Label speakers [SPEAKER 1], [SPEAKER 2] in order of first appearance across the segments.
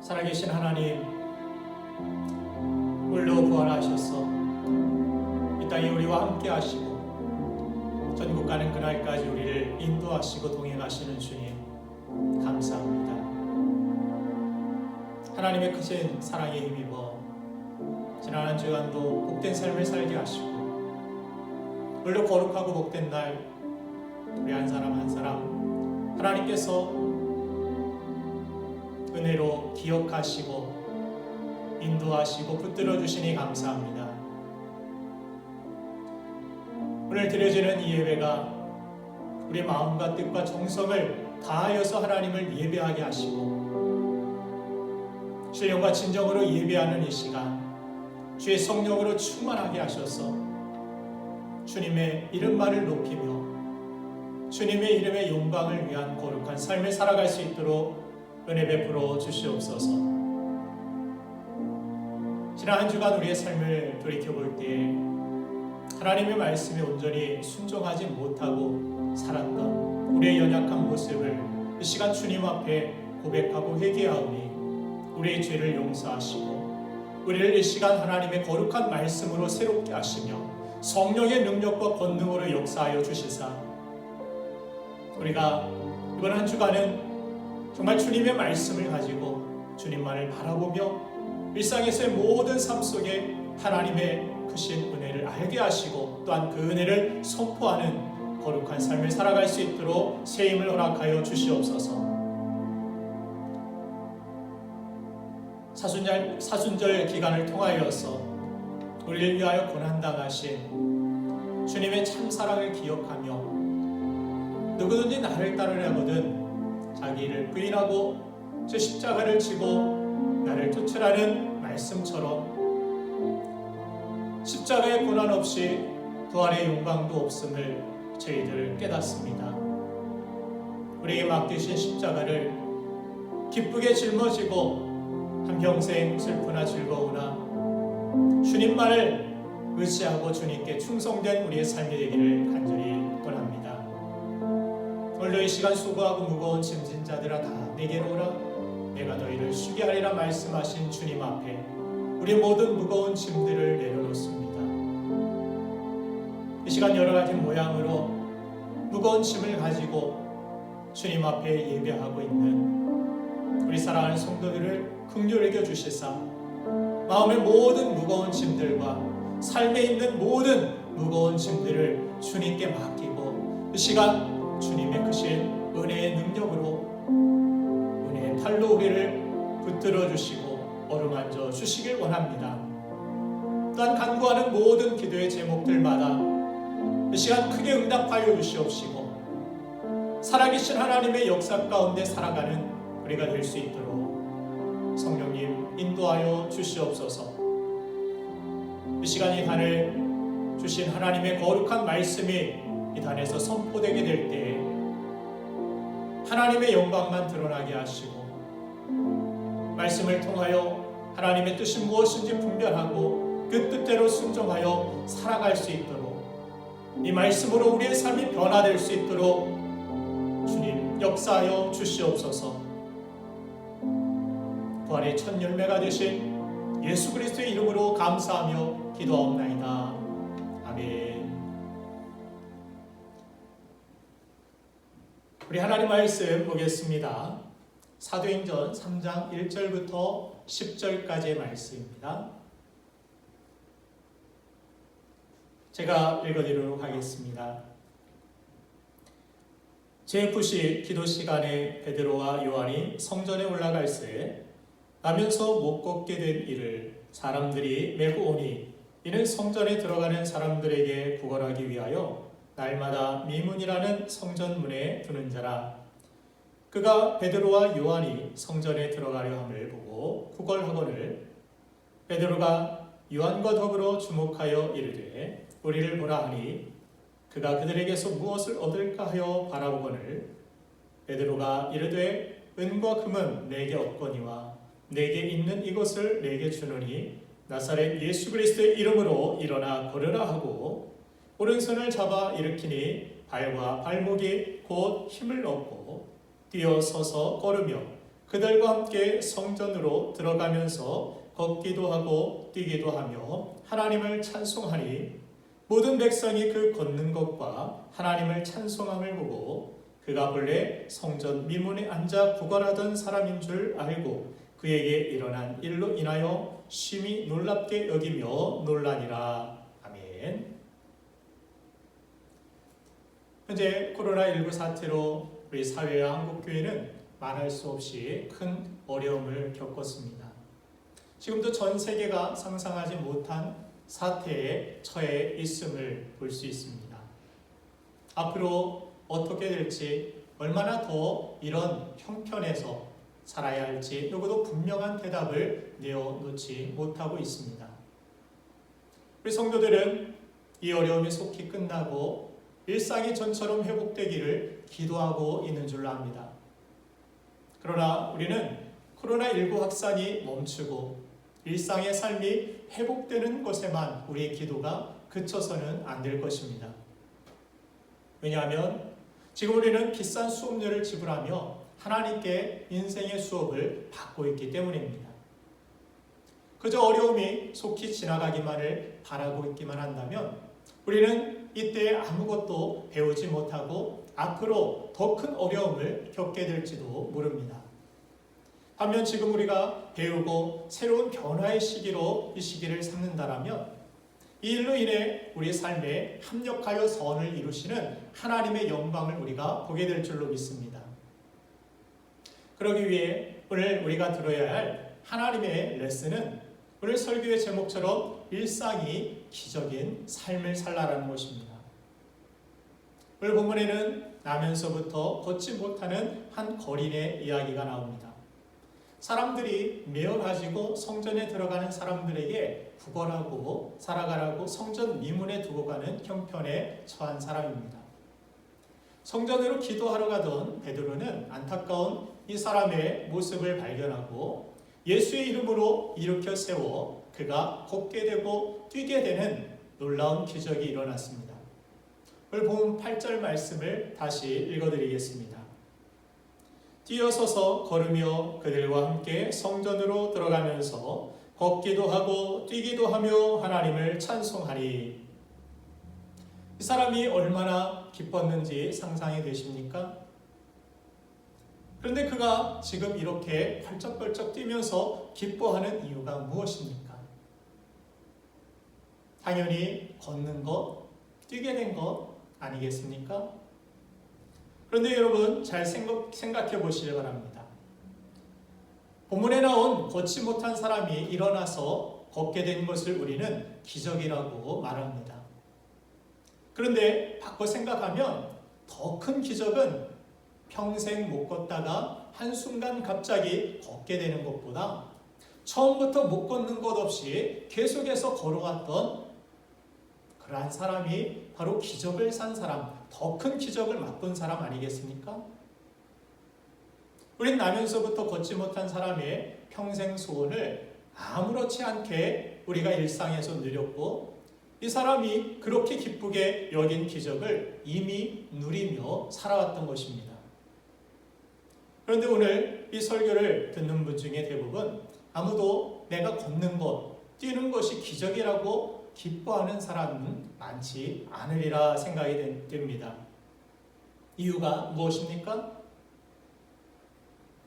[SPEAKER 1] 살아계신 하나님, 홀로 부활하셔서 이 땅에 우리와 함께 하시고 전국 가는 그날까지 우리를 인도하시고 동행하시는 주님, 감사합니다. 하나님의 크신 사랑에 힘입어 지난 한 주간도 복된 삶을 살게 하시고 홀로 거룩하고 복된 날 우리 한 사람 한 사람 하나님께서 은혜로 기억하시고 인도하시고 붙들어 주시니 감사합니다. 오늘 드려지는 이 예배가 우리 마음과 뜻과 정성을 다하여서 하나님을 예배하게 하시고 신령과 진정으로 예배하는 이 시간 주의 성령으로 충만하게 하셔서 주님의 이름만을 높이며 주님의 이름의 영광을 위한 거룩한 삶을 살아갈 수 있도록 은혜 베풀어 주시옵소서. 지난 한 주간 우리의 삶을 돌이켜볼 때 하나님의 말씀에 온전히 순종하지 못하고 살았던 우리의 연약한 모습을 이 시간 주님 앞에 고백하고 회개하오니 우리의 죄를 용서하시고 우리를 이 시간 하나님의 거룩한 말씀으로 새롭게 하시며 성령의 능력과 권능으로 역사하여 주시사 우리가 이번 한 주간은 정말 주님의 말씀을 가지고 주님만을 바라보며 일상에서의 모든 삶 속에 하나님의 크신 은혜를 알게 하시고 또한 그 은혜를 선포하는 거룩한 삶을 살아갈 수 있도록 새 힘을 허락하여 주시옵소서. 사순절 기간을 통하여서 우리를 위하여 고난당하신 주님의 참사랑을 기억하며 누구든지 나를 따르려거든 자기를 부인하고 저 십자가를 지고 나를 쫓으라는 말씀처럼 십자가의 고난 없이 부활의 영광도 없음을 저희들 깨닫습니다. 우리에게 맡기신 십자가를 기쁘게 짊어지고 한평생 슬프나 즐거우나 주님만을 의지하고 주님께 충성된 우리의 삶이 되기를 간절히 원합니다. 오늘도 이 시간 수고하고 무거운 짐진 자들아 다 내게로 오라 내가 너희를 쉬게 하리라 말씀하신 주님 앞에 우리 모든 무거운 짐들을 내려놓습니다. 이 시간 여러 가지 모양으로 무거운 짐을 가지고 주님 앞에 예배하고 있는 우리 사랑하는 성도들을 긍휼히 여겨 주시사 마음의 모든 무거운 짐들과 삶에 있는 모든 무거운 짐들을 주님께 맡기고 이 시간 주님의 크신 은혜의 능력으로 은혜의 팔로 우리를 붙들어 주시고 어루만져 주시길 원합니다. 또한 간구하는 모든 기도의 제목들마다 이 시간 크게 응답하여 주시옵시고 살아계신 하나님의 역사 가운데 살아가는 우리가 될 수 있도록 성령님 인도하여 주시옵소서. 이 시간 이 단을 주신 하나님의 거룩한 말씀이 이 단에서 선포되게 될 때 하나님의 영광만 드러나게 하시고 말씀을 통하여 하나님의 뜻이 무엇인지 분별하고 그 뜻대로 순종하여 살아갈 수 있도록 이 말씀으로 우리의 삶이 변화될 수 있도록 주님 역사하여 주시옵소서. 부활의 첫 열매가 되신 예수 그리스도의 이름으로 감사하며 기도하옵나이다. 아멘. 우리 하나님 말씀 보겠습니다. 사도행전 3장 1절부터 10절까지의 말씀입니다. 제가 읽어드리도록 하겠습니다. 제9시 기도 시간에 베드로와 요한이 성전에 올라갈새 나면서 못 걷게 된 이를 사람들이 메고 오니 이는 성전에 들어가는 사람들에게 구걸하기 위하여 날마다 미문이라는 성전문에 두는 자라. 그가 베드로와 요한이 성전에 들어가려 함을 보고 구걸하거늘 베드로가 요한과 더불어 주목하여 이르되 우리를 보라 하니 그가 그들에게서 무엇을 얻을까 하여 바라보거늘 베드로가 이르되 은과 금은 내게 없거니와 내게 있는 이것을 내게 주노니 나사렛 예수 그리스도의 이름으로 일어나 걸으라 하고 오른손을 잡아 일으키니 발과 발목이 곧 힘을 얻고 뛰어 서서 걸으며 그들과 함께 성전으로 들어가면서 걷기도 하고 뛰기도 하며 하나님을 찬송하니 모든 백성이 그 걷는 것과 하나님을 찬송함을 보고 그가 본래 성전 미문에 앉아 구걸하던 사람인 줄 알고 그에게 일어난 일로 인하여 심히 놀랍게 여기며 놀라니라. 아멘. 현재 코로나19 사태로 우리 사회와 한국교회는 말할 수 없이 큰 어려움을 겪었습니다. 지금도 전 세계가 상상하지 못한 사태에 처해 있음을 볼 수 있습니다. 앞으로 어떻게 될지, 얼마나 더 이런 형편에서 살아야 할지 누구도 분명한 대답을 내어놓지 못하고 있습니다. 우리 성도들은 이 어려움이 속히 끝나고 일상이 전처럼 회복되기를 기도하고 있는 줄로 압니다. 그러나 우리는 코로나19 확산이 멈추고 일상의 삶이 회복되는 것에만 우리의 기도가 그쳐서는 안 될 것입니다. 왜냐하면 지금 우리는 비싼 수업료를 지불하며 하나님께 인생의 수업을 받고 있기 때문입니다. 그저 어려움이 속히 지나가기만을 바라고 있기만 한다면 우리는 이때 아무것도 배우지 못하고 앞으로 더 큰 어려움을 겪게 될지도 모릅니다. 반면 지금 우리가 배우고 새로운 변화의 시기로 이 시기를 삼는다라면 이 일로 인해 우리 삶에 합력하여 선을 이루시는 하나님의 영광을 우리가 보게 될 줄로 믿습니다. 그러기 위해 오늘 우리가 들어야 할 하나님의 레슨은 오늘 설교의 제목처럼 일상이 기적인 삶을 살라라는 것입니다. 오늘 본문에는 나면서부터 걷지 못하는 한 거린의 이야기가 나옵니다. 사람들이 매어 가지고 성전에 들어가는 사람들에게 구걸하고 살아가라고 성전 미문에 두고 가는 형편에 처한 사람입니다. 성전으로 기도하러 가던 베드로는 안타까운 이 사람의 모습을 발견하고 예수의 이름으로 일으켜 세워 그가 걷게 되고 뛰게 되는 놀라운 기적이 일어났습니다. 오늘 본 8절 말씀을 다시 읽어드리겠습니다. 뛰어서서 걸으며 그들과 함께 성전으로 들어가면서 걷기도 하고 뛰기도 하며 하나님을 찬송하니. 이 사람이 얼마나 기뻤는지 상상이 되십니까? 그런데 그가 지금 이렇게 펄쩍펄쩍 뛰면서 기뻐하는 이유가 무엇입니까? 당연히 걷는 것, 뛰게 된 것 아니겠습니까? 그런데 여러분 잘 생각해 보시기 바랍니다. 본문에 나온 걷지 못한 사람이 일어나서 걷게 된 것을 우리는 기적이라고 말합니다. 그런데 바꿔 생각하면 더 큰 기적은 평생 못 걷다가 한순간 갑자기 걷게 되는 것보다 처음부터 못 걷는 것 없이 계속해서 걸어왔던 그러한 사람이 바로 기적을 산 사람, 더 큰 기적을 맛본 사람 아니겠습니까? 우린 나면서부터 걷지 못한 사람의 평생 소원을 아무렇지 않게 우리가 일상에서 누렸고 이 사람이 그렇게 기쁘게 여긴 기적을 이미 누리며 살아왔던 것입니다. 그런데 오늘 이 설교를 듣는 분 중에 대부분 아무도 내가 걷는 것, 뛰는 것이 기적이라고 기뻐하는 사람은 많지 않으리라 생각이 됩니다. 이유가 무엇입니까?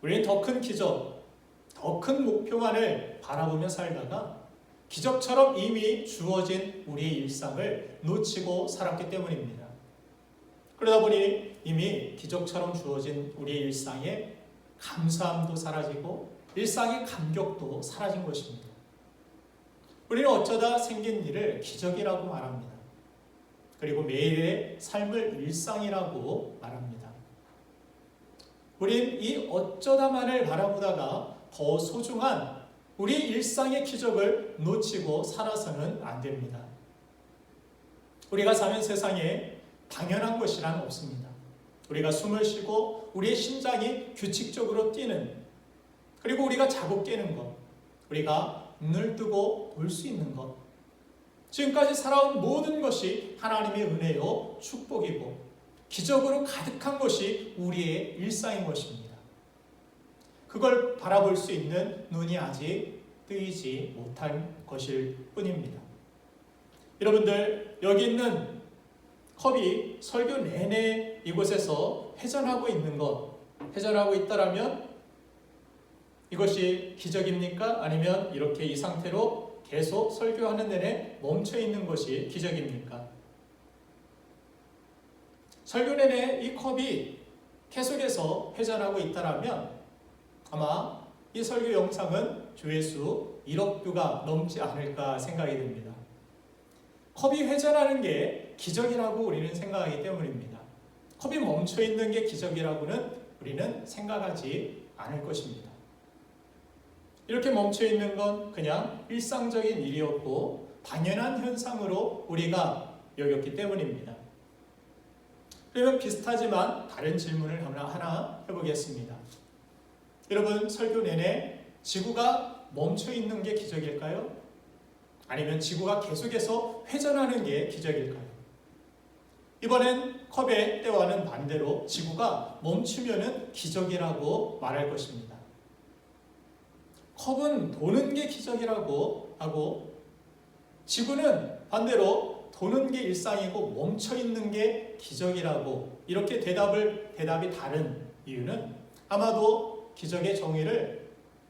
[SPEAKER 1] 우리는 더 큰 기적, 더 큰 목표만을 바라보며 살다가 기적처럼 이미 주어진 우리의 일상을 놓치고 살았기 때문입니다. 그러다 보니 이미 기적처럼 주어진 우리의 일상에 감사함도 사라지고 일상의 감격도 사라진 것입니다. 우리는 어쩌다 생긴 일을 기적이라고 말합니다. 그리고 매일의 삶을 일상이라고 말합니다. 우린 이 어쩌다만을 바라보다가 더 소중한 우리 일상의 기적을 놓치고 살아서는 안 됩니다. 우리가 사는 세상에 당연한 것이란 없습니다. 우리가 숨을 쉬고 우리의 심장이 규칙적으로 뛰는, 그리고 우리가 자고 깨는 것, 우리가 눈을 뜨고 볼 수 있는 것, 지금까지 살아온 모든 것이 하나님의 은혜요 축복이고 기적으로 가득한 것이 우리의 일상인 것입니다. 그걸 바라볼 수 있는 눈이 아직 뜨이지 못한 것일 뿐입니다. 여러분들, 여기 있는 컵이 설교 내내 이곳에서 회전하고 있는 것, 회전하고 있다라면 이것이 기적입니까? 아니면 이렇게 이 상태로 계속 설교하는 내내 멈춰 있는 것이 기적입니까? 설교 내내 이 컵이 계속해서 회전하고 있다라면 아마 이 설교 영상은 조회수 1억 뷰가 넘지 않을까 생각이 듭니다. 컵이 회전하는 게 기적이라고 우리는 생각하기 때문입니다. 컵이 멈춰 있는 게 기적이라고는 우리는 생각하지 않을 것입니다. 이렇게 멈춰 있는 건 그냥 일상적인 일이었고 당연한 현상으로 우리가 여겼기 때문입니다. 그러면 비슷하지만 다른 질문을 하나 해보겠습니다. 여러분, 설교 내내 지구가 멈춰 있는 게 기적일까요? 아니면 지구가 계속해서 회전하는 게 기적일까요? 이번엔 컵의 때와는 반대로 지구가 멈추면은 기적이라고 말할 것입니다. 컵은 도는 게 기적이라고 하고 지구는 반대로 도는 게 일상이고 멈춰 있는 게 기적이라고 이렇게 대답이 다른 이유는 아마도 기적의 정의를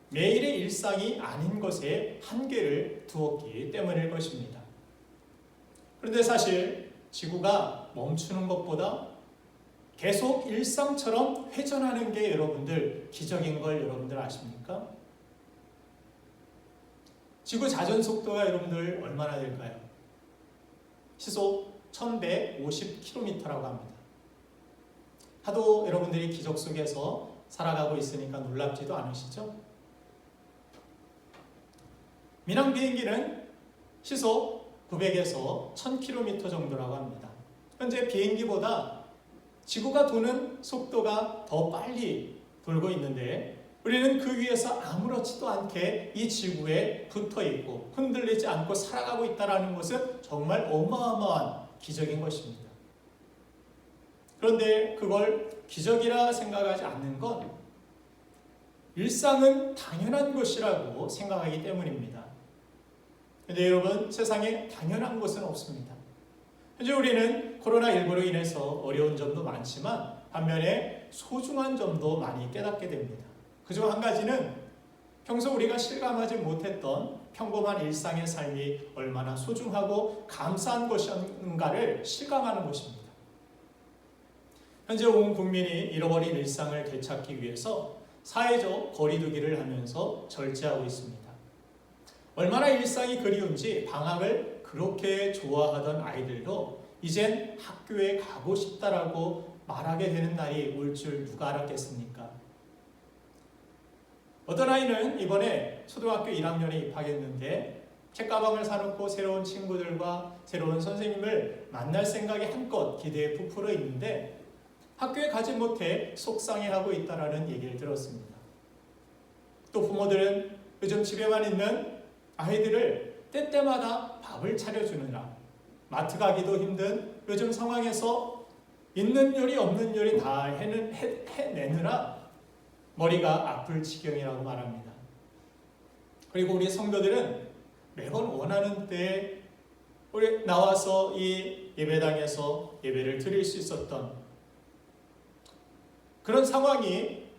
[SPEAKER 1] 매일의 일상이 아닌 것에 한계를 두었기 때문일 것입니다. 그런데 사실 지구가 멈추는 것보다 계속 일상처럼 회전하는 게 여러분들 기적인 걸 여러분들 아십니까? 지구 자전 속도가 여러분들 얼마나 될까요? 시속 1150km라고 합니다. 하도 여러분들이 기적 속에서 살아가고 있으니까 놀랍지도 않으시죠? 민항 비행기는 시속 900에서 1000km 정도라고 합니다. 현재 비행기보다 지구가 도는 속도가 더 빨리 돌고 있는데 우리는 그 위에서 아무렇지도 않게 이 지구에 붙어 있고 흔들리지 않고 살아가고 있다는 것은 정말 어마어마한 기적인 것입니다. 그런데 그걸 기적이라 생각하지 않는 건 일상은 당연한 것이라고 생각하기 때문입니다. 그런데 여러분, 세상에 당연한 것은 없습니다. 현재 우리는 코로나19로 인해서 어려운 점도 많지만 반면에 소중한 점도 많이 깨닫게 됩니다. 그중 한 가지는 평소 우리가 실감하지 못했던 평범한 일상의 삶이 얼마나 소중하고 감사한 것인가를 실감하는 것입니다. 현재 온 국민이 잃어버린 일상을 되찾기 위해서 사회적 거리두기를 하면서 절제하고 있습니다. 얼마나 일상이 그리운지 방학을 그렇게 좋아하던 아이들도 이젠 학교에 가고 싶다라고 말하게 되는 날이 올 줄 누가 알았겠습니까? 어떤 아이는 이번에 초등학교 1학년에 입학했는데 책가방을 사놓고 새로운 친구들과 새로운 선생님을 만날 생각에 한껏 기대에 부풀어 있는데 학교에 가지 못해 속상해하고 있다는 얘기를 들었습니다. 또 부모들은 요즘 집에만 있는 아이들을 때때마다 밥을 차려주느라 마트 가기도 힘든 요즘 상황에서 있는 요리 없는 요리 다 해내느라 머리가 아플 지경이라고 말합니다. 그리고 우리 성도들은 매번 원하는 때에 우리 나와서 이 예배당에서 예배를 드릴 수 있었던 그런 상황이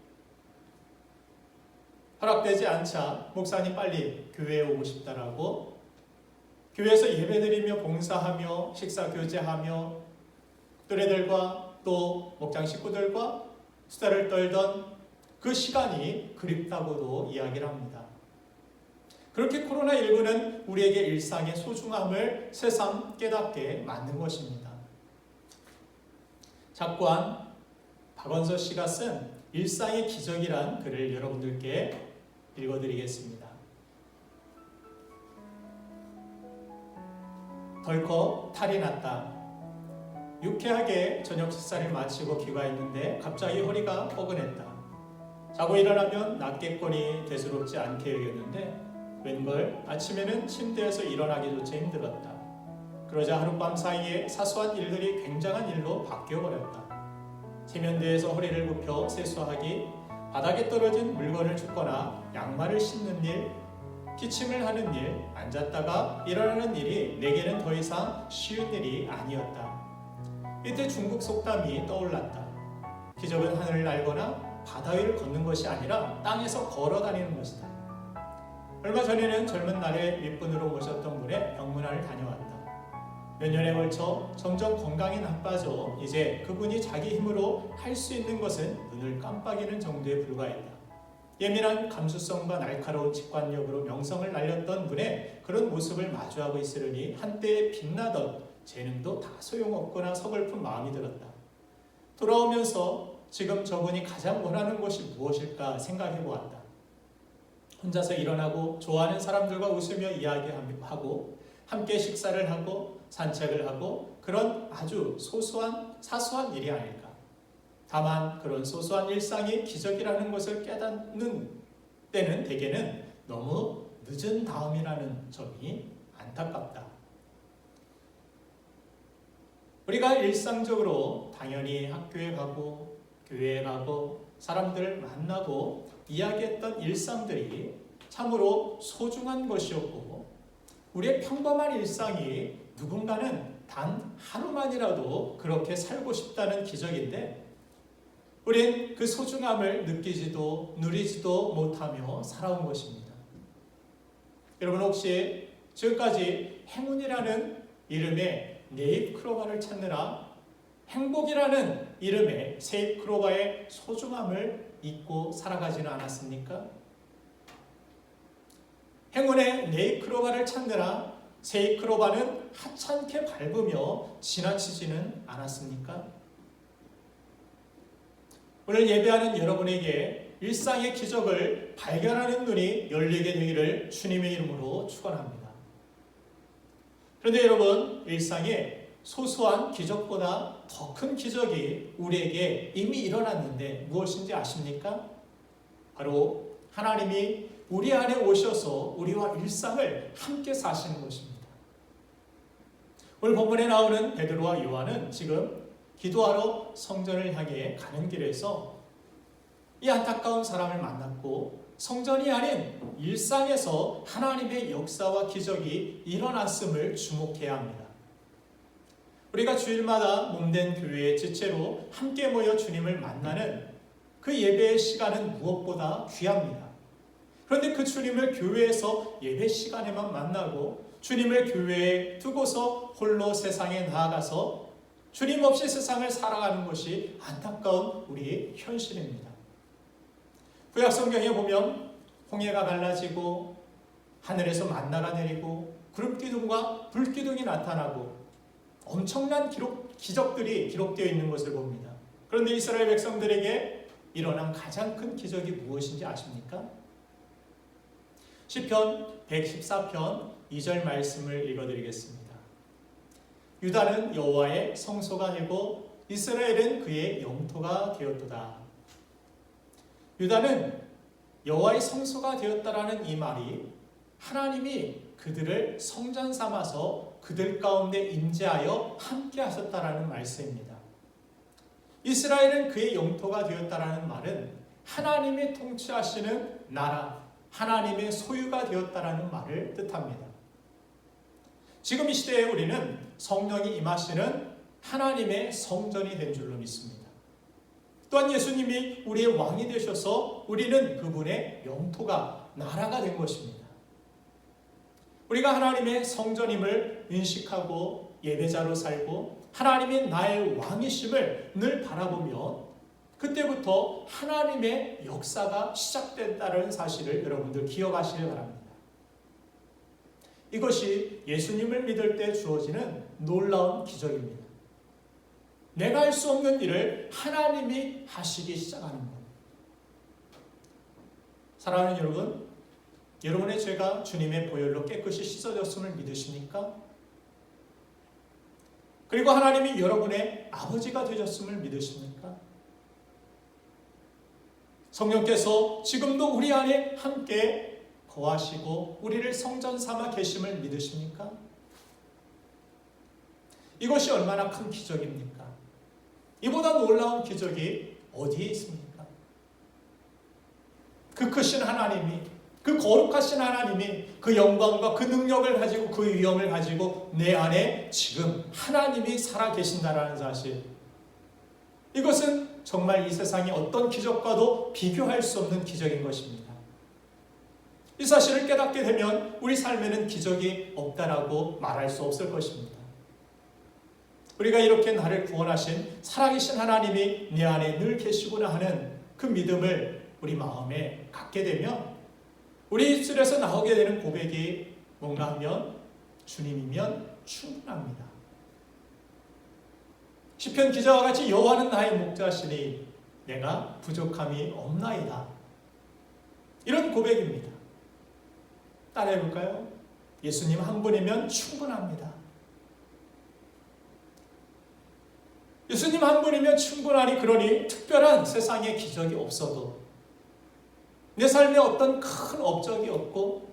[SPEAKER 1] 허락되지 않자 목사님 빨리 교회에 오고 싶다라고 교회에서 예배드리며 봉사하며 식사 교제하며 또래들과 또 목장 식구들과 수다를 떨던 그 시간이 그립다고도 이야기를 합니다. 그렇게 코로나19는 우리에게 일상의 소중함을 새삼 깨닫게 만든 것입니다. 작관 박원서 씨가 쓴 일상의 기적이란 글을 여러분들께 읽어드리겠습니다. 덜컥 탈이 났다. 유쾌하게 저녁 식사를 마치고 귀가했는데 갑자기 허리가 뻐근했다. 자고 일어나면 낫겠거니 대수롭지 않게 여겼는데 웬걸 아침에는 침대에서 일어나기조차 힘들었다. 그러자 하룻밤 사이에 사소한 일들이 굉장한 일로 바뀌어버렸다. 세면대에서 허리를 굽혀 세수하기, 바닥에 떨어진 물건을 줍거나 양말을 씻는 일, 기침을 하는 일, 앉았다가 일어나는 일이 내게는 더 이상 쉬운 일이 아니었다. 이때 중국 속담이 떠올랐다. 기적은 하늘을 날거나 바다 위를 걷는 것이 아니라 땅에서 걸어 다니는 것이다. 얼마 전에는 젊은 날에 윗분으로 모셨던 분의 병문안을 다녀왔다. 몇 년에 걸쳐 점점 건강이 나빠져 이제 그분이 자기 힘으로 할 수 있는 것은 눈을 깜빡이는 정도에 불과했다. 예민한 감수성과 날카로운 직관력으로 명성을 날렸던 분의 그런 모습을 마주하고 있으려니 한때 빛나던 재능도 다 소용없거나 서글픈 마음이 들었다. 돌아오면서 지금 저분이 가장 원하는 것이 무엇일까 생각해 보았다. 혼자서 일어나고 좋아하는 사람들과 웃으며 이야기하고 함께 식사를 하고 산책을 하고 그런 아주 사소한 일이 아닐까. 다만 그런 소소한 일상이 기적이라는 것을 깨닫는 때는 대개는 너무 늦은 다음이라는 점이 안타깝다. 우리가 일상적으로 당연히 학교에 가고 교회에 가고 사람들을 만나고 이야기했던 일상들이 참으로 소중한 것이었고 우리의 평범한 일상이 누군가는 단 하루만이라도 그렇게 살고 싶다는 기적인데 우린 그 소중함을 느끼지도 누리지도 못하며 살아온 것입니다. 여러분 혹시 지금까지 행운이라는 이름의 네잎크로바를 찾느라 행복이라는 이름의 세잎크로바의 소중함을 잊고 살아가지는 않았습니까? 행운의 네잎크로바를 찾느라 세잎크로바는 하찮게 밟으며 지나치지는 않았습니까? 오늘 예배하는 여러분에게 일상의 기적을 발견하는 눈이 열리게 되기를 주님의 이름으로 축원합니다. 그런데 여러분, 일상의 소소한 기적보다 더 큰 기적이 우리에게 이미 일어났는데 무엇인지 아십니까? 바로 하나님이 우리 안에 오셔서 우리와 일상을 함께 사시는 것입니다. 오늘 본문에 나오는 베드로와 요한은 지금 기도하러 성전을 향해 가는 길에서 이 안타까운 사람을 만났고 성전이 아닌 일상에서 하나님의 역사와 기적이 일어났음을 주목해야 합니다. 우리가 주일마다 몸된 교회의 지체로 함께 모여 주님을 만나는 그 예배의 시간은 무엇보다 귀합니다. 그런데 그 주님을 교회에서 예배 시간에만 만나고 주님을 교회에 두고서 홀로 세상에 나아가서 주님 없이 세상을 살아가는 것이 안타까운 우리의 현실입니다. 구약 성경에 보면 홍해가 갈라지고 하늘에서 만나가 내리고 구름기둥과 불기둥이 나타나고 엄청난 기적들이 기록되어 있는 것을 봅니다. 그런데 이스라엘 백성들에게 일어난 가장 큰 기적이 무엇인지 아십니까? 시편 114편 2절 말씀을 읽어드리겠습니다. 유다는 여호와의 성소가 되고 이스라엘은 그의 영토가 되었도다. 유다는 여호와의 성소가 되었다라는 이 말이 하나님이 그들을 성전 삼아서 그들 가운데 임재하여 함께 하셨다라는 말씀입니다. 이스라엘은 그의 영토가 되었다라는 말은 하나님이 통치하시는 나라, 하나님의 소유가 되었다라는 말을 뜻합니다. 지금 이 시대에 우리는 성령이 임하시는 하나님의 성전이 된 줄로 믿습니다. 또한 예수님이 우리의 왕이 되셔서 우리는 그분의 영토가 나라가 된 것입니다. 우리가 하나님의 성전임을 인식하고 예배자로 살고 하나님이 나의 왕이심을 늘 바라보면 그때부터 하나님의 역사가 시작된다는 사실을 여러분들 기억하시길 바랍니다. 이것이 예수님을 믿을 때 주어지는 놀라운 기적입니다. 내가 할 수 없는 일을 하나님이 하시기 시작하는 것. 사랑하는 여러분, 여러분의 죄가 주님의 보혈로 깨끗이 씻어졌음을 믿으십니까? 그리고 하나님이 여러분의 아버지가 되셨음을 믿으십니까? 성령께서 지금도 우리 안에 함께 거하시고 우리를 성전 삼아 계심을 믿으십니까? 이것이 얼마나 큰 기적입니까? 이보다 놀라운 기적이 어디에 있습니까? 그 크신 하나님이, 그 거룩하신 하나님이 그 영광과 그 능력을 가지고 그 위엄을 가지고 내 안에 지금 하나님이 살아계신다라는 사실, 이것은 정말 이 세상의 어떤 기적과도 비교할 수 없는 기적인 것입니다. 이 사실을 깨닫게 되면 우리 삶에는 기적이 없다라고 말할 수 없을 것입니다. 우리가 이렇게 나를 구원하신 살아계신 하나님이 내 안에 늘 계시구나 하는 그 믿음을 우리 마음에 갖게 되면 우리 입술에서 나오게 되는 고백이 뭔가 하면 주님이면 충분합니다. 시편 기자와 같이 여호와는 나의 목자시니 내가 부족함이 없나이다. 이런 고백입니다. 따라해 볼까요? 예수님 한 분이면 충분합니다. 예수님 한 분이면 충분하니, 그러니 특별한 세상의 기적이 없어도, 내 삶에 어떤 큰 업적이 없고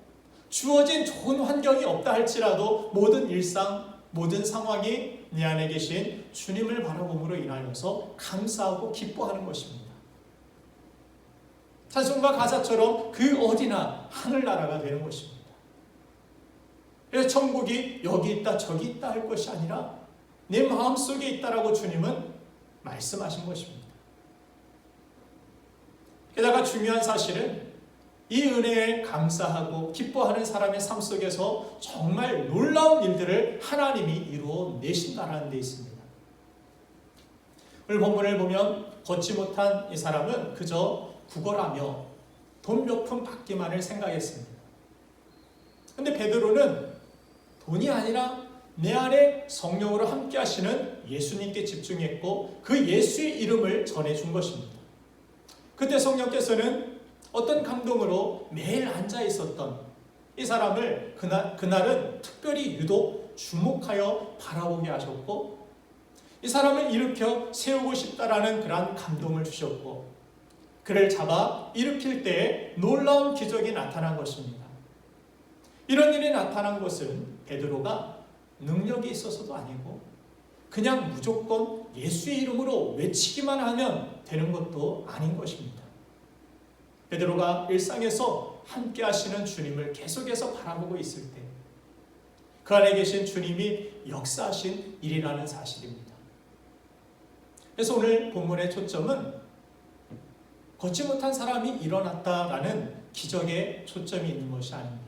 [SPEAKER 1] 주어진 좋은 환경이 없다 할지라도 모든 일상, 모든 상황이 내 안에 계신 주님을 바라봄으로 인하여서 감사하고 기뻐하는 것입니다. 찬송가 가사처럼 그 어디나 하늘나라가 되는 것입니다. 그래서 천국이 여기 있다 저기 있다 할 것이 아니라 내 마음속에 있다라고 주님은 말씀하신 것입니다. 게다가 중요한 사실은 이 은혜에 감사하고 기뻐하는 사람의 삶 속에서 정말 놀라운 일들을 하나님이 이루어 내신다라는 데 있습니다. 오늘 본문을 보면 걷지 못한 이 사람은 그저 구걸하며 돈 몇 푼 받기만을 생각했습니다. 그런데 베드로는 돈이 아니라 내 안에 성령으로 함께 하시는 예수님께 집중했고 그 예수의 이름을 전해준 것입니다. 그때 성령께서는 어떤 감동으로 매일 앉아 있었던 이 사람을 그날은 특별히 유독 주목하여 바라보게 하셨고, 이 사람을 일으켜 세우고 싶다라는 그러한 감동을 주셨고, 그를 잡아 일으킬 때에 놀라운 기적이 나타난 것입니다. 이런 일이 나타난 것은 베드로가 능력이 있어서도 아니고 그냥 무조건 예수의 이름으로 외치기만 하면 되는 것도 아닌 것입니다. 베드로가 일상에서 함께 하시는 주님을 계속해서 바라보고 있을 때 그 안에 계신 주님이 역사하신 일이라는 사실입니다. 그래서 오늘 본문의 초점은 걷지 못한 사람이 일어났다라는 기적에 초점이 있는 것이 아닙니다.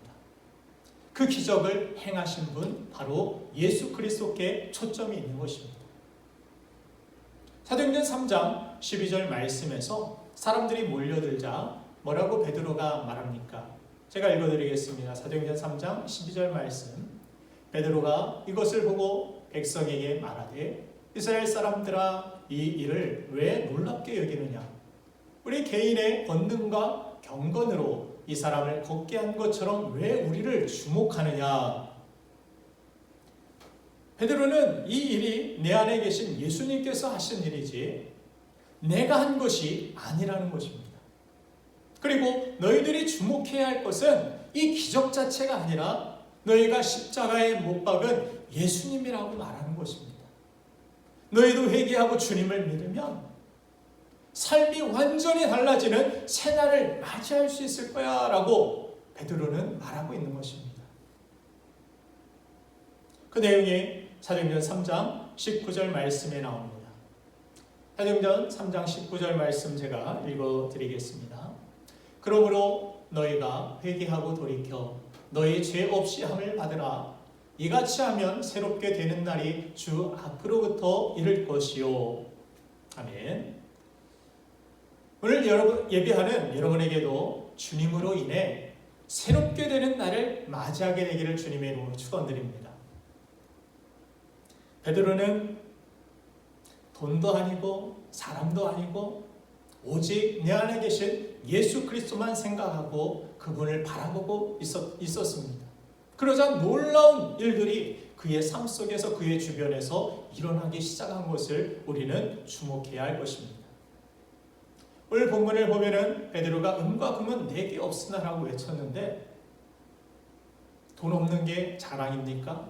[SPEAKER 1] 그 기적을 행하신 분 바로 예수 그리스도께 초점이 있는 것입니다. 사도행전 3장 12절 말씀에서 사람들이 몰려들자 뭐라고 베드로가 말합니까? 제가 읽어드리겠습니다. 사도행전 3장 12절 말씀. 베드로가 이것을 보고 백성에게 말하되 이스라엘 사람들아 이 일을 왜 놀랍게 여기느냐? 우리 개인의 권능과 경건으로 이 사람을 걷게 한 것처럼 왜 우리를 주목하느냐? 베드로는 이 일이 내 안에 계신 예수님께서 하신 일이지 내가 한 것이 아니라는 것입니다. 그리고 너희들이 주목해야 할 것은 이 기적 자체가 아니라 너희가 십자가에 못 박은 예수님이라고 말하는 것입니다. 너희도 회개하고 주님을 믿으면 삶이 완전히 달라지는 새날을 맞이할 수 있을 거야 라고 베드로는 말하고 있는 것입니다. 그 내용이 사도행전 3장 19절 말씀에 나옵니다. 사도행전 3장 19절 말씀 제가 읽어드리겠습니다. 그러므로 너희가 회개하고 돌이켜 너희 죄 없이 함을 받으라. 이같이 하면 새롭게 되는 날이 주 앞으로부터 이를 것이요. 아멘. 오늘 예배하는 여러분에게도 주님으로 인해 새롭게 되는 날을 맞이하게 되기를 주님의 이름으로 축원드립니다. 베드로는 돈도 아니고 사람도 아니고 오직 내 안에 계신 예수 그리스도만 생각하고 그분을 바라보고 있었습니다. 그러자 놀라운 일들이 그의 삶 속에서 그의 주변에서 일어나기 시작한 것을 우리는 주목해야 할 것입니다. 오늘 본문을 보면은 베드로가 은과 금은 내게 없으나라고 외쳤는데 돈 없는 게 자랑입니까?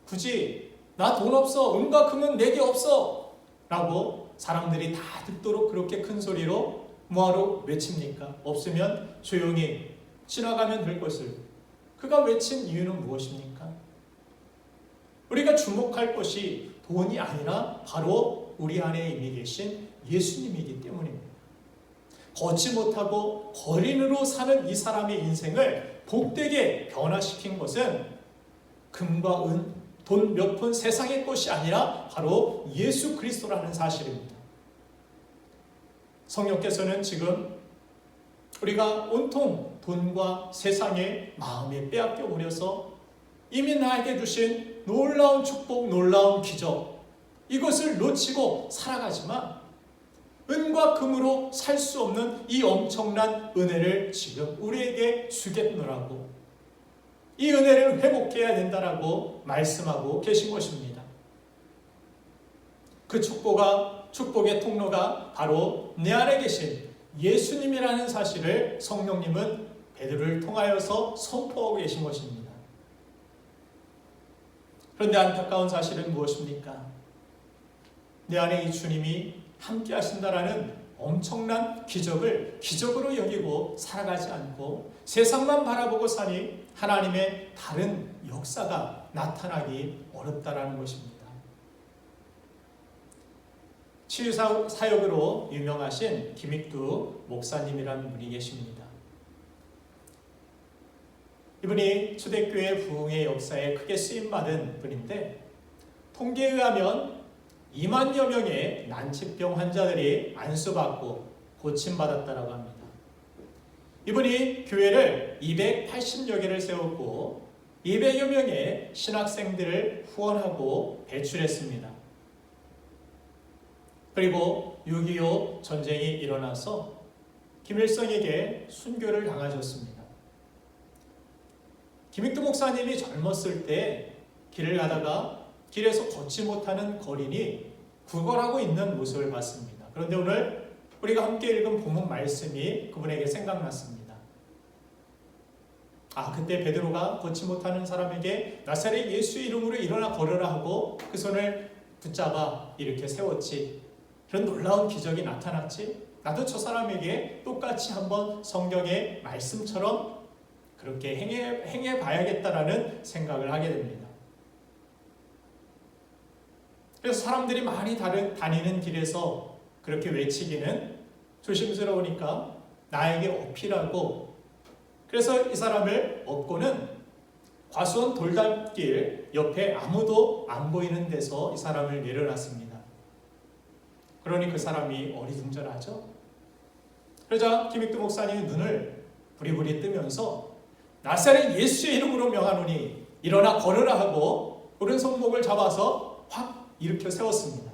[SPEAKER 1] 굳이 나 돈 없어, 은과 금은 내게 없어 라고 사람들이 다 듣도록 그렇게 큰 소리로 뭐하러 외칩니까? 없으면 조용히 지나가면 될 것을. 그가 외친 이유는 무엇입니까? 우리가 주목할 것이 돈이 아니라 바로 우리 안에 이미 계신 예수님이기 때문입니다. 걷지 못하고 거린으로 사는 이 사람의 인생을 복되게 변화시킨 것은 금과 은, 돈 몇 푼 세상의 것이 아니라 바로 예수 그리스도라는 사실입니다. 성령께서는 지금 우리가 온통 돈과 세상의 마음에 빼앗겨 버려서 이미 나에게 주신 놀라운 축복, 놀라운 기적, 이것을 놓치고 살아가지만 은과 금으로 살 수 없는 이 엄청난 은혜를 지금 우리에게 주겠노라고, 이 은혜를 회복해야 된다라고 말씀하고 계신 것입니다. 그 축복의 통로가 바로 내 안에 계신 예수님이라는 사실을 성령님은 베드로를 통하여서 선포하고 계신 것입니다. 그런데 안타까운 사실은 무엇입니까? 내 안에 이 주님이 함께 하신다라는 엄청난 기적을 기적으로 여기고 살아가지 않고 세상만 바라보고 사니 하나님의 다른 역사가 나타나기 어렵다라는 것입니다. 치유사역으로 유명하신 김익두 목사님이라는 분이 계십니다. 이분이 초대교회 부흥의 역사에 크게 쓰임받은 분인데, 통계에 의하면 2만여 명의 난치병 환자들이 안수받고 고침받았다고 합니다. 이분이 교회를 280여 개를 세웠고 200여 명의 신학생들을 후원하고 배출했습니다. 그리고 6.25 전쟁이 일어나서 김일성에게 순교를 당하셨습니다. 김익두 목사님이 젊었을 때 길을 가다가 길에서 걷지 못하는 거린이 구걸하고 있는 모습을 봤습니다. 그런데 오늘 우리가 함께 읽은 본문 말씀이 그분에게 생각났습니다. 그때 베드로가 걷지 못하는 사람에게 나사렛 예수 이름으로 일어나 걸으라 하고 그 손을 붙잡아 이렇게 세웠지. 그런 놀라운 기적이 나타났지. 나도 저 사람에게 똑같이 한번 성경의 말씀처럼 그렇게 행해 봐야겠다라는 생각을 하게 됩니다. 그래서 사람들이 많이 다니는 길에서 그렇게 외치기는 조심스러우니까 나에게 어필하고, 그래서 이 사람을 업고는 과수원 돌담길 옆에 아무도 안 보이는 데서 이 사람을 내려놨습니다. 그러니 그 사람이 어리둥절하죠. 그러자 김익두 목사님이 눈을 부리부리 뜨면서 나사렛 예수의 이름으로 명하노니 일어나 걸으라 하고 오른손목을 잡아서 확 일으켜 세웠습니다.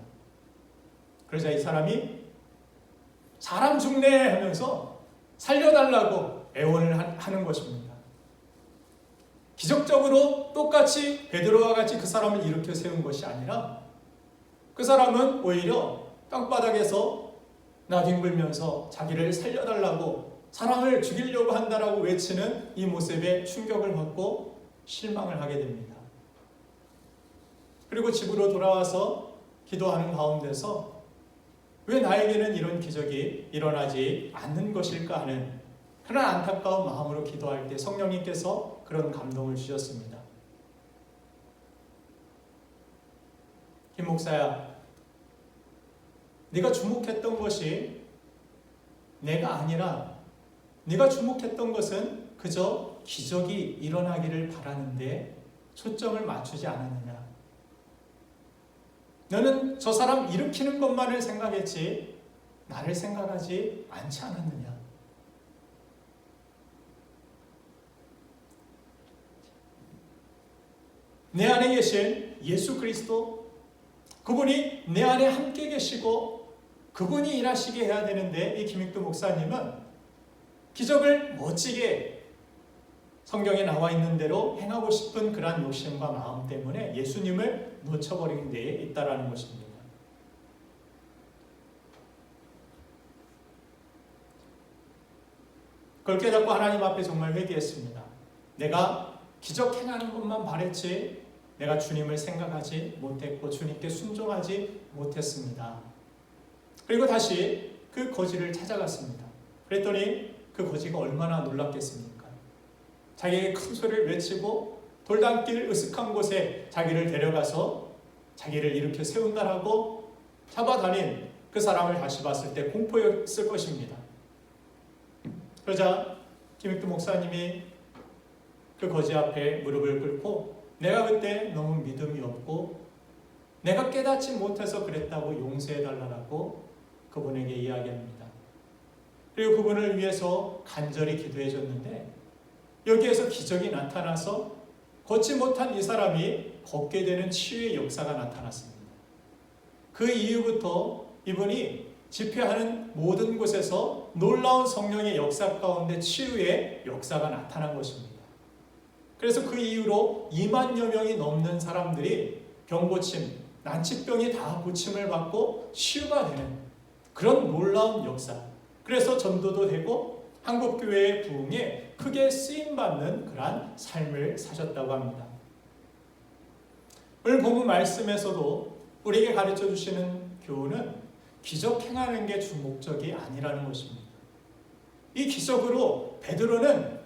[SPEAKER 1] 그러자 이 사람이 사람 죽네 하면서 살려달라고 애원을 하는 것입니다. 기적적으로 똑같이 베드로와 같이 그 사람을 일으켜 세운 것이 아니라 그 사람은 오히려 땅바닥에서 나뒹굴면서 자기를 살려달라고, 사람을 죽이려고 한다라고 외치는 이 모습에 충격을 받고 실망을 하게 됩니다. 그리고 집으로 돌아와서 기도하는 가운데서 왜 나에게는 이런 기적이 일어나지 않는 것일까 하는 그런 안타까운 마음으로 기도할 때 성령님께서 그런 감동을 주셨습니다. 김 목사야, 네가 주목했던 것이 내가 아니라 네가 주목했던 것은 그저 기적이 일어나기를 바라는데 초점을 맞추지 않았느냐. 너는 저 사람 일으키는 것만을 생각했지 나를 생각하지 않지 않았느냐. 내 안에 계신 예수 그리스도, 그분이 내 안에 함께 계시고 그분이 일하시게 해야 되는데, 이 김익두 목사님은 기적을 멋지게 성경에 나와 있는 대로 행하고 싶은 그러한 욕심과 마음 때문에 예수님을 놓쳐버린 데에 있다라는 것입니다. 그걸 깨닫고 하나님 앞에 정말 회개했습니다. 내가 기적 행하는 것만 바랬지 내가 주님을 생각하지 못했고 주님께 순종하지 못했습니다. 그리고 다시 그 거지를 찾아갔습니다. 그랬더니 그 거지가 얼마나 놀랐겠습니까? 자기에게 큰 소리를 외치고 돌담길 으슥한 곳에 자기를 데려가서 자기를 일으켜 세운다라고 잡아다닌 그 사람을 다시 봤을 때 공포였을 것입니다. 그러자 김익두 목사님이 그 거지 앞에 무릎을 꿇고 내가 그때 너무 믿음이 없고 내가 깨닫지 못해서 그랬다고 용서해달라고 그분에게 이야기합니다. 그리고 그분을 위해서 간절히 기도해 줬는데 여기에서 기적이 나타나서 걷지 못한 이 사람이 걷게 되는 치유의 역사가 나타났습니다. 그 이후부터 이분이 집회하는 모든 곳에서 놀라운 성령의 역사 가운데 치유의 역사가 나타난 것입니다. 그래서 그 이후로 2만여 명이 넘는 사람들이 병고침, 난치병이 다 고침을 받고 치유가 되는 그런 놀라운 역사. 그래서 전도도 되고 한국교회의 부흥에 크게 쓰임받는 그러한 삶을 사셨다고 합니다. 오늘 본문 말씀에서도 우리에게 가르쳐 주시는 교훈은 기적 행하는 게 주 목적이 아니라는 것입니다. 이 기적으로 베드로는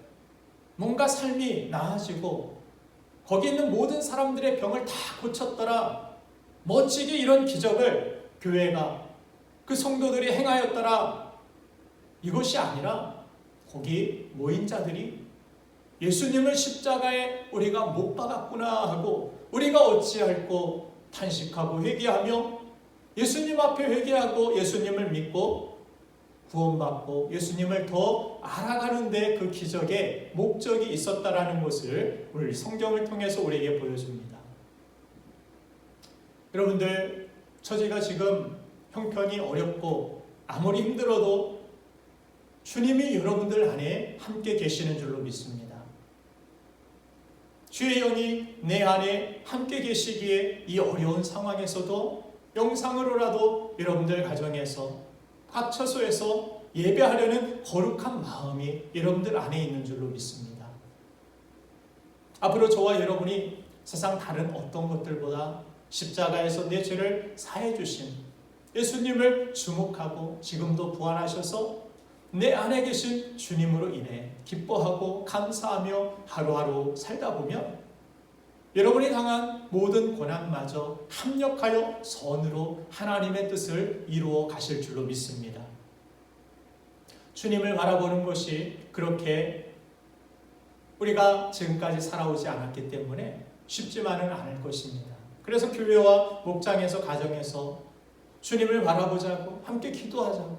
[SPEAKER 1] 뭔가 삶이 나아지고 거기 있는 모든 사람들의 병을 다 고쳤더라. 멋지게 이런 기적을 교회가 그 성도들이 행하였더라. 이것이 아니라 거기 모인 자들이 예수님을 십자가에 우리가 못 박았구나 하고 우리가 어찌할꼬 탄식하고 회개하며 예수님 앞에 회개하고 예수님을 믿고 구원받고 예수님을 더 알아가는데 그 기적의 목적이 있었다라는 것을 오늘 성경을 통해서 우리에게 보여줍니다. 여러분들, 처지가 지금 형편이 어렵고 아무리 힘들어도 주님이 여러분들 안에 함께 계시는 줄로 믿습니다. 주의 영이 내 안에 함께 계시기에 이 어려운 상황에서도 영상으로라도 여러분들 가정에서 각 처소에서 예배하려는 거룩한 마음이 여러분들 안에 있는 줄로 믿습니다. 앞으로 저와 여러분이 세상 다른 어떤 것들보다 십자가에서 내 죄를 사해 주신 예수님을 주목하고 지금도 부활하셔서 내 안에 계신 주님으로 인해 기뻐하고 감사하며 하루하루 살다 보면 여러분이 당한 모든 고난마저 합력하여 선으로 하나님의 뜻을 이루어 가실 줄로 믿습니다. 주님을 바라보는 것이 그렇게 우리가 지금까지 살아오지 않았기 때문에 쉽지만은 않을 것입니다. 그래서 교회와 목장에서 가정에서 주님을 바라보자고 함께 기도하자고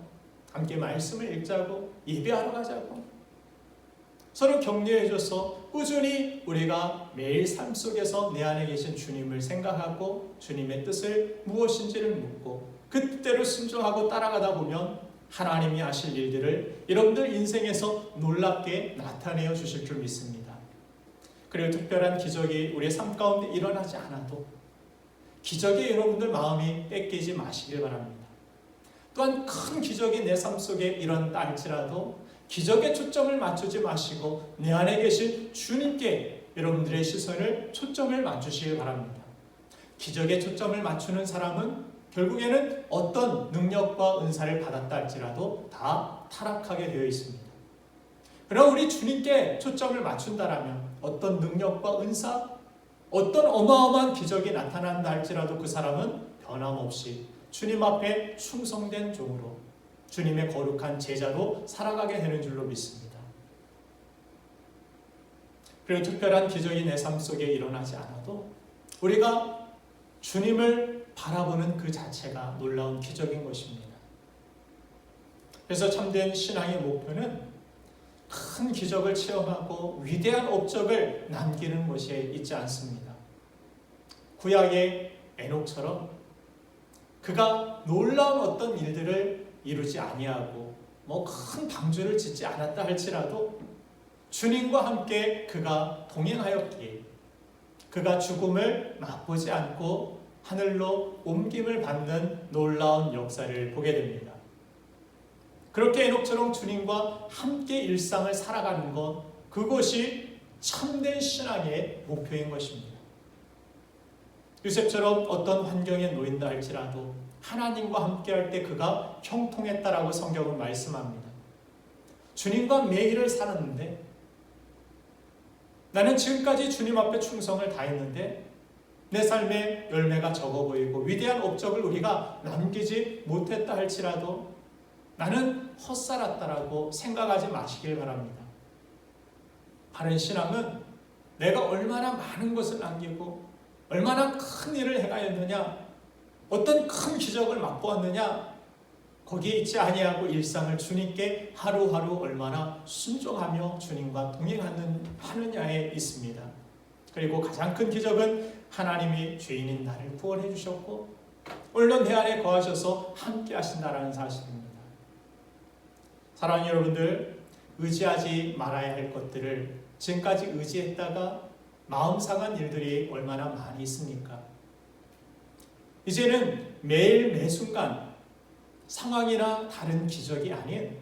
[SPEAKER 1] 함께 말씀을 읽자고 예배하러 가자고 서로 격려해줘서 꾸준히 우리가 매일 삶 속에서 내 안에 계신 주님을 생각하고 주님의 뜻을 무엇인지를 묻고 그 뜻대로 순종하고 따라가다 보면 하나님이 하실 일들을 여러분들 인생에서 놀랍게 나타내어 주실 줄 믿습니다. 그리고 특별한 기적이 우리의 삶 가운데 일어나지 않아도 기적에 여러분들 마음이 뺏기지 마시길 바랍니다. 또한 큰 기적이 내 삶 속에 일어난다 할지라도 기적에 초점을 맞추지 마시고 내 안에 계신 주님께 여러분들의 시선을 초점을 맞추시길 바랍니다. 기적에 초점을 맞추는 사람은 결국에는 어떤 능력과 은사를 받았다 할지라도 다 타락하게 되어 있습니다. 그럼 우리 주님께 초점을 맞춘다라면 어떤 능력과 은사, 어떤 어마어마한 기적이 나타난다 할지라도 그 사람은 변함없이 주님 앞에 충성된 종으로 주님의 거룩한 제자로 살아가게 되는 줄로 믿습니다. 그리고 특별한 기적이 내 삶 속에 일어나지 않아도 우리가 주님을 바라보는 그 자체가 놀라운 기적인 것입니다. 그래서 참된 신앙의 목표는 큰 기적을 체험하고 위대한 업적을 남기는 것에 있지 않습니다. 구약의 에녹처럼 그가 놀라운 어떤 일들을 이루지 아니하고 큰 방주를 짓지 않았다 할지라도 주님과 함께 그가 동행하였기에 그가 죽음을 맛보지 않고 하늘로 옮김을 받는 놀라운 역사를 보게 됩니다. 그렇게 에녹처럼 주님과 함께 일상을 살아가는 것, 그것이 참된 신앙의 목표인 것입니다. 요셉처럼 어떤 환경에 놓인다 할지라도 하나님과 함께 할 때 그가 형통했다라고 성경은 말씀합니다. 주님과 매일을 살았는데, 나는 지금까지 주님 앞에 충성을 다했는데 내 삶의 열매가 적어 보이고 위대한 업적을 우리가 남기지 못했다 할지라도 나는 헛살았다라고 생각하지 마시길 바랍니다. 바른 신앙은 내가 얼마나 많은 것을 남기고 얼마나 큰 일을 행하였느냐, 어떤 큰 기적을 맛보았느냐, 거기에 있지 아니하고 일상을 주님께 하루하루 얼마나 순종하며 주님과 동행하느냐에 있습니다. 그리고 가장 큰 기적은 하나님이 죄인인 나를 구원해 주셨고 오늘도 내 안에 거하셔서 함께 하신다라는 사실입니다. 사랑하는 여러분들, 의지하지 말아야 할 것들을 지금까지 의지했다가 마음 상한 일들이 얼마나 많이 있습니까? 이제는 매일 매순간 상황이나 다른 기적이 아닌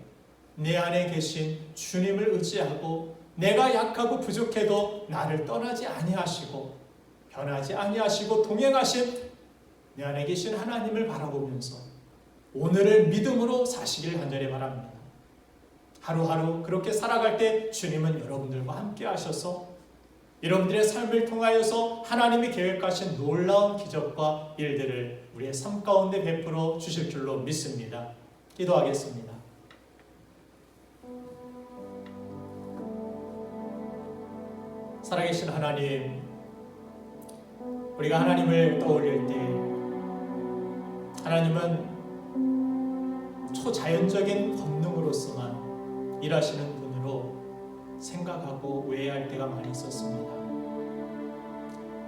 [SPEAKER 1] 내 안에 계신 주님을 의지하고 내가 약하고 부족해도 나를 떠나지 아니하시고 변하지 아니하시고 동행하신 내 안에 계신 하나님을 바라보면서 오늘을 믿음으로 사시길 간절히 바랍니다. 하루하루 그렇게 살아갈 때 주님은 여러분들과 함께 하셔서 여러분들의 삶을 통하여서 하나님이 계획하신 놀라운 기적과 일들을 우리의 삶 가운데 베풀어 주실 줄로 믿습니다. 기도하겠습니다. 살아계신 하나님, 우리가 하나님을 떠올릴 때 하나님은 초자연적인 본능으로서만 일하시는 분으로 생각하고 오해할 때가 많이 있었습니다.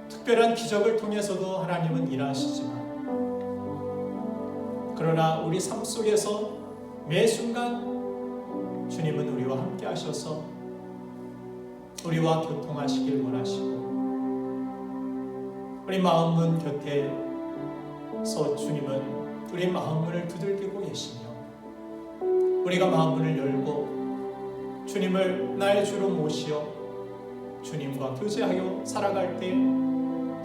[SPEAKER 1] 특별한 기적을 통해서도 하나님은 일하시지만 그러나 우리 삶 속에서 매 순간 주님은 우리와 함께 하셔서 우리와 교통하시길 원하시고 우리 마음문 곁에서 주님은 우리 마음문을 두들기고 계시며 우리가 마음문을 열고 주님을 나의 주로 모시어 주님과 교제하여 살아갈 때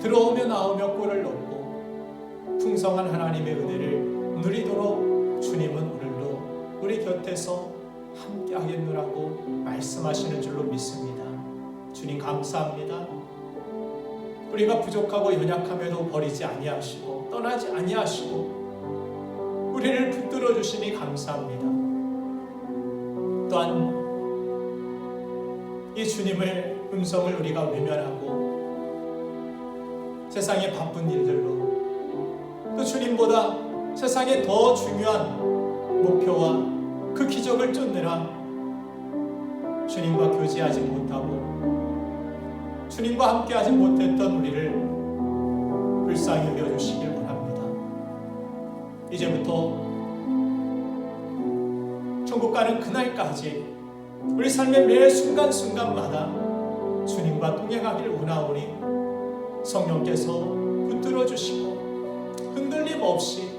[SPEAKER 1] 들어오며 나오며 꼴을 넣고 풍성한 하나님의 은혜를 누리도록 주님은 오늘도 우리 곁에서 함께 하겠노라고 말씀하시는 줄로 믿습니다. 주님 감사합니다. 우리가 부족하고 연약함에도 버리지 아니하시고 떠나지 아니하시고 우리를 붙들어 주시니 감사합니다. 또한 이 주님을 음성을 우리가 외면하고 세상의 바쁜 일들로 또 주님보다 세상에 더 중요한 목표와 그 기적을 쫓느라 주님과 교제하지 못하고 주님과 함께하지 못했던 우리를 불쌍히 여겨주시길 원합니다. 이제부터 천국 가는 그날까지 우리 삶의 매 순간순간마다 주님과 동행하길 원하오니 성령께서 붙들어 주시고 흔들림 없이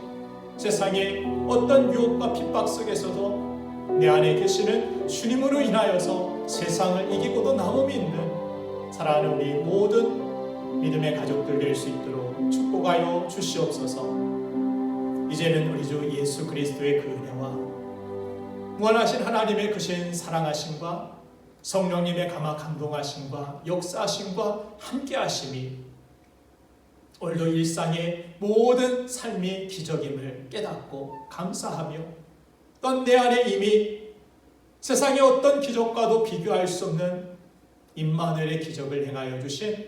[SPEAKER 1] 세상의 어떤 유혹과 핍박 속에서도 내 안에 계시는 주님으로 인하여서 세상을 이기고도 남음이 있는 사랑하는 우리 모든 믿음의 가족들 될 수 있도록 축복하여 주시옵소서. 이제는 우리 주 예수 그리스도의 그 은혜와 무한하신 하나님의 크신 사랑하심과 성령님의 감화 감동하심과 역사하심과 함께하심이 오늘도 일상의 모든 삶이 기적임을 깨닫고 감사하며 또한 내 안에 이미 세상의 어떤 기적과도 비교할 수 없는 임마누엘의 기적을 행하여 주신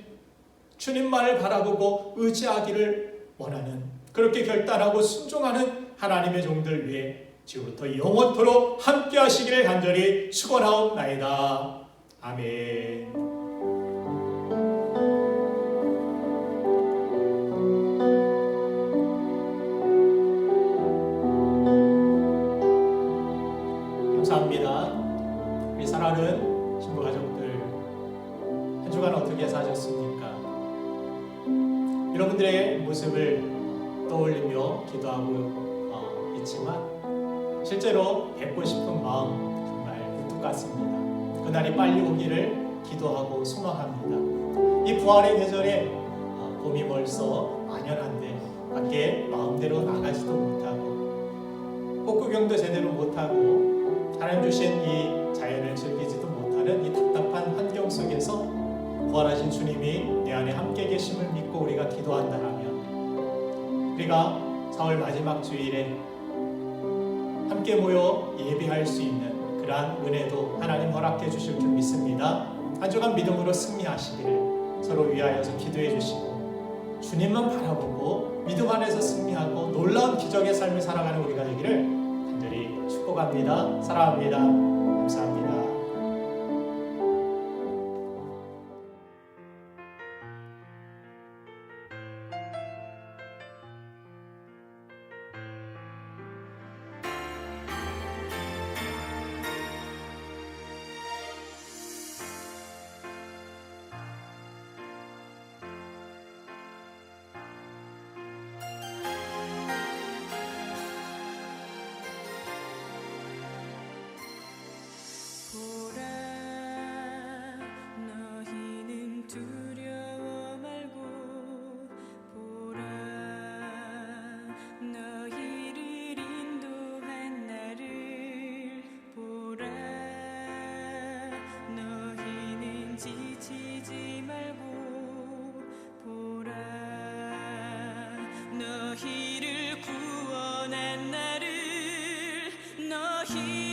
[SPEAKER 1] 주님만을 바라보고 의지하기를 원하는 그렇게 결단하고 순종하는 하나님의 종들 위해 지금부터 영원토록 함께 하시기를 간절히 축원하옵나이다. 아멘. 감사합니다. 우리 사랑하는 신부 가족들, 한 주간 어떻게 사셨습니까? 여러분들의 모습을 떠올리며 기도하고 있지만 실제로 뵙고 싶은 마음 정말 굴뚝 같습니다. 그날이 빨리 오기를 기도하고 소망합니다. 이 부활의 계절에 봄이 벌써 만연한데 밖에 마음대로 나가지도 못하고 꽃구경도 제대로 못하고 하나님 주신 이 자연을 즐기지도 못하는 이 답답한 환경 속에서 부활하신 주님이 내 안에 함께 계심을 믿고 우리가 기도한다면 우리가 4월 마지막 주일에 함께 모여 예배할 수 있는 그러한 은혜도 하나님 허락해 주실 줄 믿습니다. 한 주간 믿음으로 승리하시기를 서로 위하여서 기도해 주시고 주님만 바라보고 믿음 안에서 승리하고 놀라운 기적의 삶을 살아가는 우리가 되기를 간절히 축복합니다. 사랑합니다. 감사합니다.
[SPEAKER 2] 지치지 말고 보라 너희를 구원한 나를 너희